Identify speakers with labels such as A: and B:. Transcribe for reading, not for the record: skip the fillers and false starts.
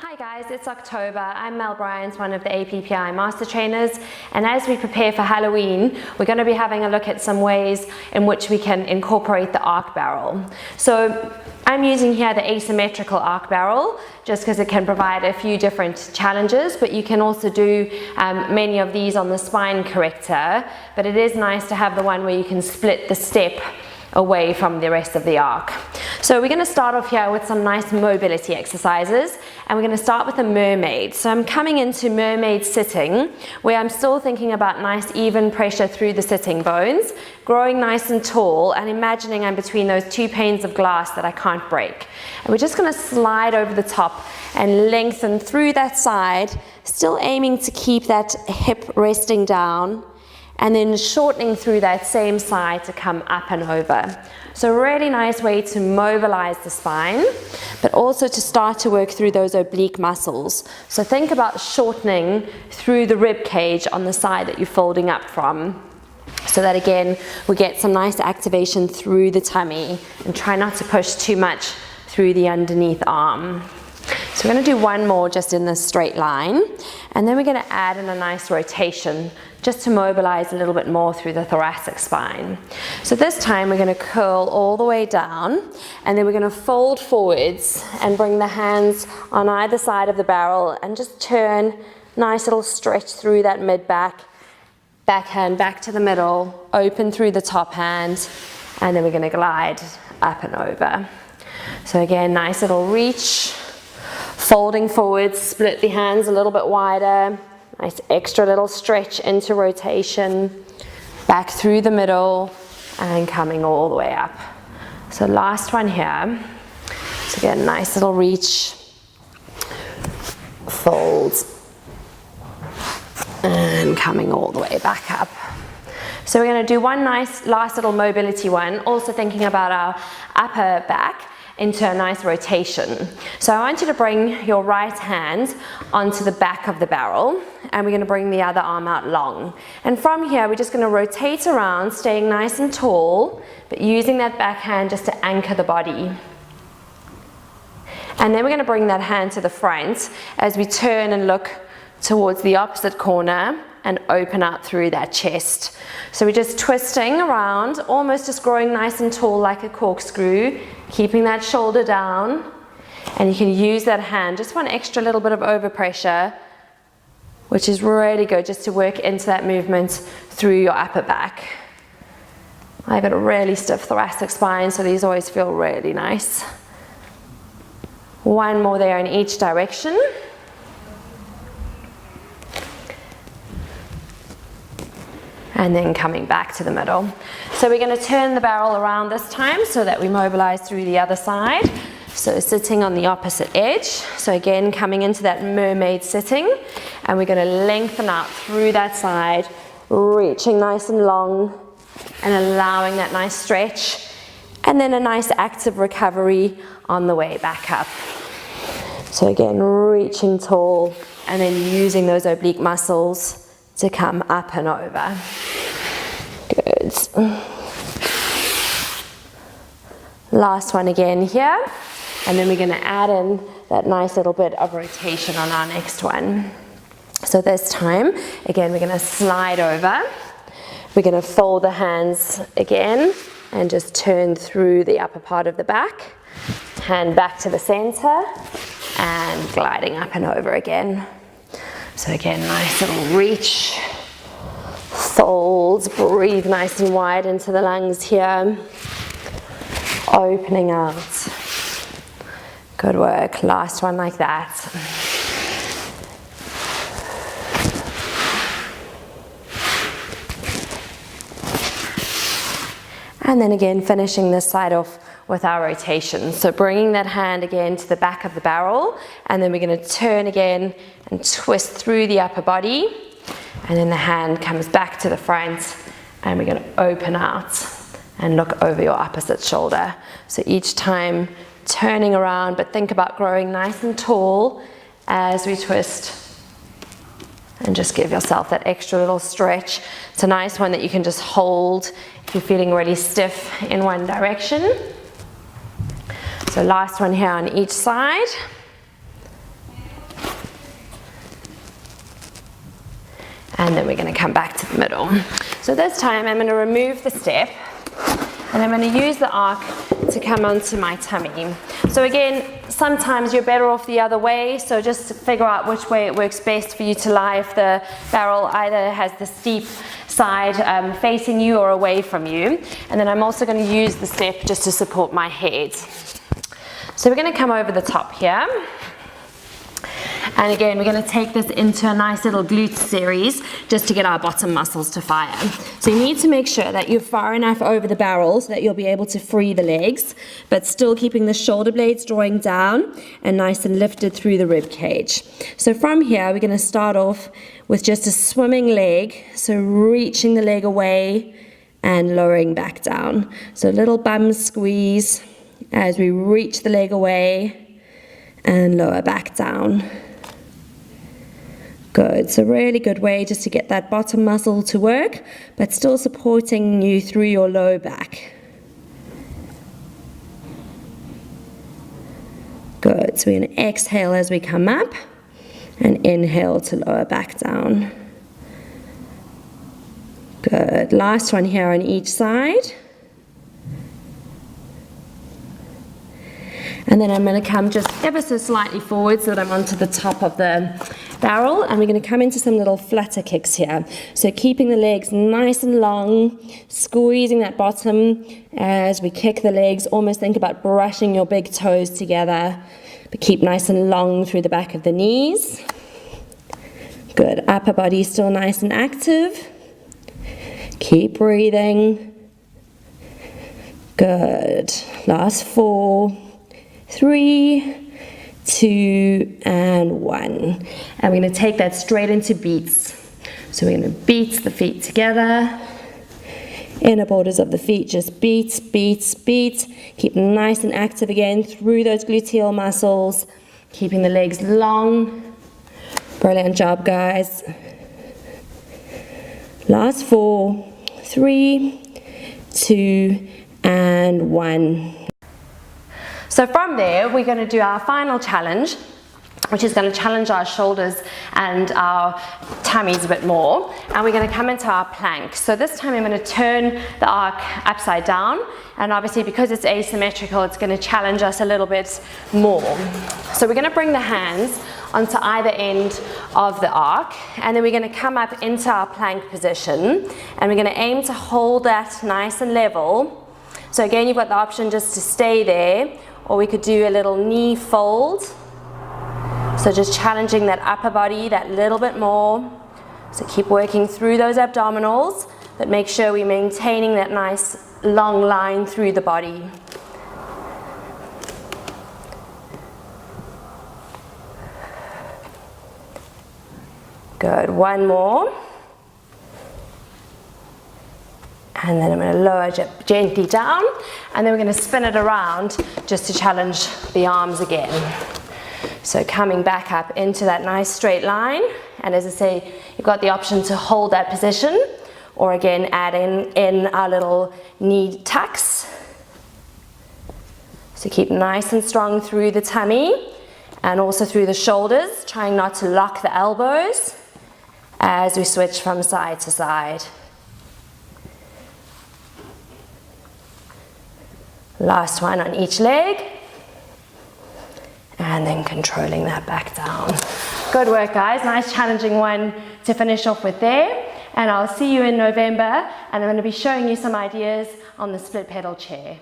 A: Hi guys, it's October. I'm Mel Bryant, one of the APPI Master Trainers, and as we prepare for Halloween, we're going to be having a look at some ways in which we can incorporate the arc barrel. So I'm using here the asymmetrical arc barrel just because it can provide a few different challenges, but you can also do many of these on the spine corrector, but it is nice to have the one where you can split the step away from the rest of the arc. So we're going to start off here with some nice mobility exercises, and we're going to start with a mermaid. So I'm coming into mermaid sitting, where I'm still thinking about nice even pressure through the sitting bones, growing nice and tall, and imagining I'm between those two panes of glass that I can't break. And we're just going to slide over the top and lengthen through that side, still aiming to keep that hip resting down, and then shortening through that same side to come up and over. So a really nice way to mobilize the spine, but also to start to work through those oblique muscles. So think about shortening through the rib cage on the side that you're folding up from, so that again we get some nice activation through the tummy, and try not to push too much through the underneath arm. So we're going to do one more just in this straight line, and then we're going to add in a nice rotation just to mobilize a little bit more through the thoracic spine. So this time we're going to curl all the way down, and then we're going to fold forwards and bring the hands on either side of the barrel and just turn, nice little stretch through that mid-back, backhand back to the middle, open through the top hand, and then we're going to glide up and over. So again, nice little reach, folding forwards, split the hands a little bit wider, nice extra little stretch into rotation, back through the middle, and coming all the way up. So last one here. So again, nice little reach, folds, and coming all the way back up. So we're going to do one nice last little mobility one, also thinking about our upper back into a nice rotation. So I want you to bring your right hand onto the back of the barrel, and we're going to bring the other arm out long. And from here we're just going to rotate around, staying nice and tall, but using that back hand just to anchor the body. And then we're going to bring that hand to the front as we turn and look towards the opposite corner and open out through that chest. So we're just twisting around, almost just growing nice and tall like a corkscrew, keeping that shoulder down, and you can use that hand, just one extra little bit of overpressure, which is really good just to work into that movement through your upper back. I've got a really stiff thoracic spine, so these always feel really nice. One more there in each direction. And then coming back to the middle. So we're going to turn the barrel around this time so that we mobilize through the other side. So sitting on the opposite edge. So again, coming into that mermaid sitting, and we're going to lengthen out through that side, reaching nice and long and allowing that nice stretch, and then a nice active recovery on the way back up. So again, reaching tall and then using those oblique muscles to come up and over. Good. Last one again here, and then we're going to add in that nice little bit of rotation on our next one. So this time, again, we're going to slide over. We're going to fold the hands again and just turn through the upper part of the back, hand back to the center, and gliding up and over again. So again, nice little reach, folds, breathe nice and wide into the lungs here, opening out. Good work, last one like that. And then again, finishing this side off with our rotation. So bringing that hand again to the back of the barrel, and then we're going to turn again and twist through the upper body, and then the hand comes back to the front, and we're going to open out and look over your opposite shoulder. So each time turning around, but think about growing nice and tall as we twist, and just give yourself that extra little stretch. It's a nice one that you can just hold if you're feeling really stiff in one direction. So last one here on each side. And then we're going to come back to the middle. So this time I'm going to remove the step and I'm going to use the arc to come onto my tummy. So again, sometimes you're better off the other way, so just figure out which way it works best for you to lie if the barrel either has the steep side facing you or away from you. And then I'm also going to use the step just to support my head. So we're going to come over the top here. And again, we're going to take this into a nice little glute series just to get our bottom muscles to fire. So you need to make sure that you're far enough over the barrel so that you'll be able to free the legs, but still keeping the shoulder blades drawing down and nice and lifted through the rib cage. So from here, we're going to start off with just a swimming leg, so reaching the leg away and lowering back down. So a little bum squeeze as we reach the leg away and lower back down. Good, so really good way just to get that bottom muscle to work, but still supporting you through your low back. Good, so we're going to exhale as we come up and inhale to lower back down. Good, last one here on each side. And then I'm going to come just ever so slightly forward so that I'm onto the top of the barrel, and we're going to come into some little flutter kicks here. So keeping the legs nice and long, squeezing that bottom as we kick the legs. Almost think about brushing your big toes together, but keep nice and long through the back of the knees. Good, upper body still nice and active. Keep breathing. Good, last 4, 3, 2, and 1. And we're going to take that straight into beats. So we're going to beat the feet together. Inner borders of the feet, just beats, beats, beats. Keep nice and active again through those gluteal muscles. Keeping the legs long. Brilliant job, guys. Last 4, 3, 2, and 1. So from there, we're going to do our final challenge, which is going to challenge our shoulders and our tummies a bit more. And we're going to come into our plank. So this time I'm going to turn the arc upside down. And obviously because it's asymmetrical, it's going to challenge us a little bit more. So we're going to bring the hands onto either end of the arc. And then we're going to come up into our plank position. And we're going to aim to hold that nice and level. So again, you've got the option just to stay there, or we could do a little knee fold. So just challenging that upper body that little bit more. So keep working through those abdominals, but make sure we're maintaining that nice long line through the body. Good, one more. And then I'm going to lower gently down, and then we're going to spin it around just to challenge the arms again. So coming back up into that nice straight line, and as I say, you've got the option to hold that position, or again add in our little knee tucks. So keep nice and strong through the tummy and also through the shoulders, trying not to lock the elbows as we switch from side to side. Last one on each leg, and then controlling that back down. Good work, guys. Nice challenging one to finish off with there. And I'll see you in November, and I'm going to be showing you some ideas on the split pedal chair.